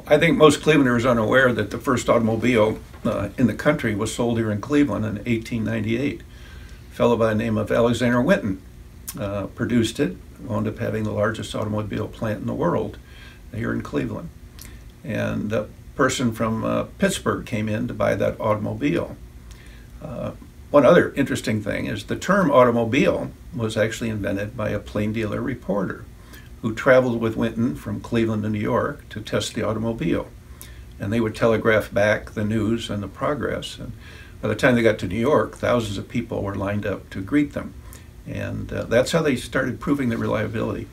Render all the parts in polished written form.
I think most Clevelanders are unaware that the first automobile in the country was sold here in Cleveland in 1898. A fellow by the name of Alexander Winton produced it, wound up having the largest automobile plant in the world here in Cleveland. And a person from Pittsburgh came in to buy that automobile. One other interesting thing is the term automobile was actually invented by a plain dealer reporter who traveled with Winton from Cleveland to New York to test the automobile. And they would telegraph back the news and the progress. And by the time they got to New York, thousands of people were lined up to greet them. And that's how they started proving the reliability.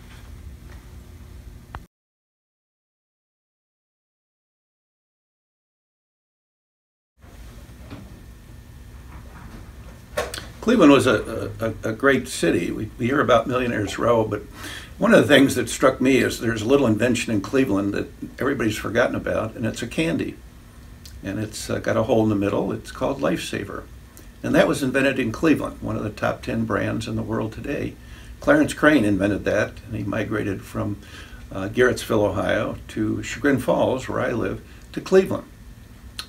Cleveland was a great city. We hear about Millionaires Row, but one of the things that struck me is there's a little invention in Cleveland that everybody's forgotten about, and it's a candy. And it's got a hole in the middle. It's called Lifesaver. And that was invented in Cleveland, one of the top 10 brands in the world today. Clarence Crane invented that, and he migrated from Garrettsville, Ohio, to Chagrin Falls, where I live, to Cleveland.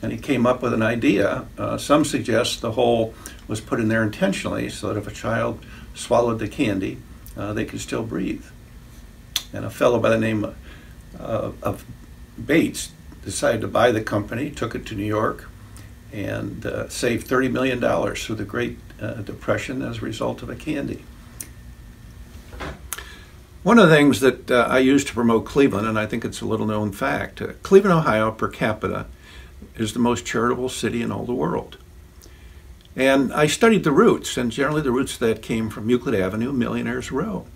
And he came up with an idea. Some suggest the hole was put in there intentionally so that if a child swallowed the candy, they could still breathe. And a fellow by the name of Bates decided to buy the company, took it to New York, and saved $30 million through the Great Depression as a result of a candy. One of the things that I use to promote Cleveland, and I think it's a little known fact, Cleveland, Ohio per capita is the most charitable city in all the world. And I studied the roots, and generally the roots that came from Euclid Avenue, Millionaires Row.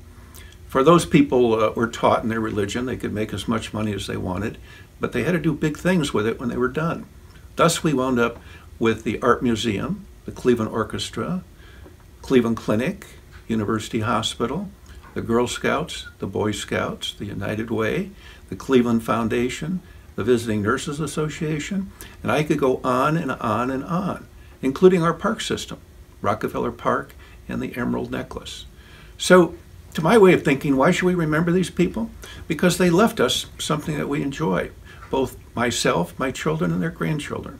For those people were taught in their religion they could make as much money as they wanted, but they had to do big things with it when they were done. Thus we wound up with the Art Museum, the Cleveland Orchestra, Cleveland Clinic, University Hospital, the Girl Scouts, the Boy Scouts, the United Way, the Cleveland Foundation, the Visiting Nurses Association, and I could go on and on and on, including our park system, Rockefeller Park and the Emerald Necklace. So, to my way of thinking, why should we remember these people? Because they left us something that we enjoy, both myself, my children, and their grandchildren.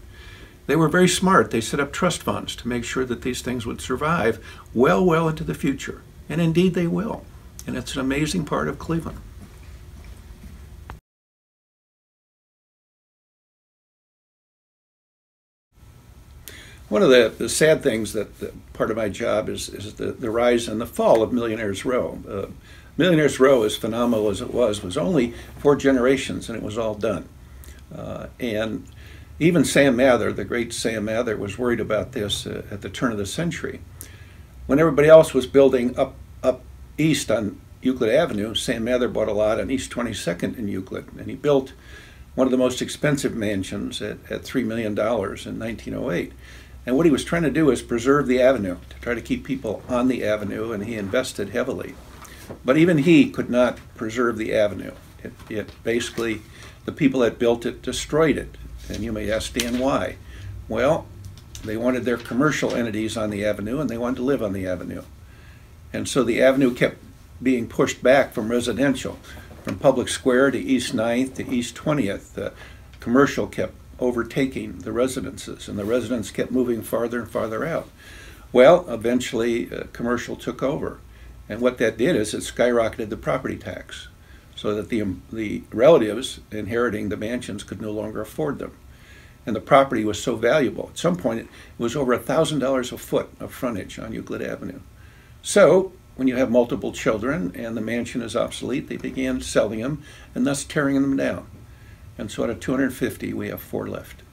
They were very smart. They set up trust funds to make sure that these things would survive well into the future. And indeed they will. And it's an amazing part of Cleveland. One of the sad things that part of my job is the rise and the fall of Millionaires Row. Millionaires Row, as phenomenal as it was only 4 generations and it was all done. And even Sam Mather, the great Sam Mather, was worried about this at the turn of the century. When everybody else was building up east on Euclid Avenue, Sam Mather bought a lot on East 22nd in Euclid, and he built one of the most expensive mansions at $3 million in 1908. And what he was trying to do is preserve the avenue, to try to keep people on the avenue, and he invested heavily. But even he could not preserve the avenue. It basically, the people that built it destroyed it. And you may ask, Dan, why? Well, they wanted their commercial entities on the avenue, and they wanted to live on the avenue. And so the avenue kept being pushed back from residential, from Public Square to East 9th to East 20th. Commercial kept overtaking the residences, and the residents kept moving farther and farther out. Well, eventually commercial took over, and what that did is it skyrocketed the property tax, so that the relatives inheriting the mansions could no longer afford them, and the property was so valuable. At some point it was over $1,000 a foot of frontage on Euclid Avenue. So when you have multiple children and the mansion is obsolete, they began selling them and thus tearing them down. And so out of 250, we have 4 left.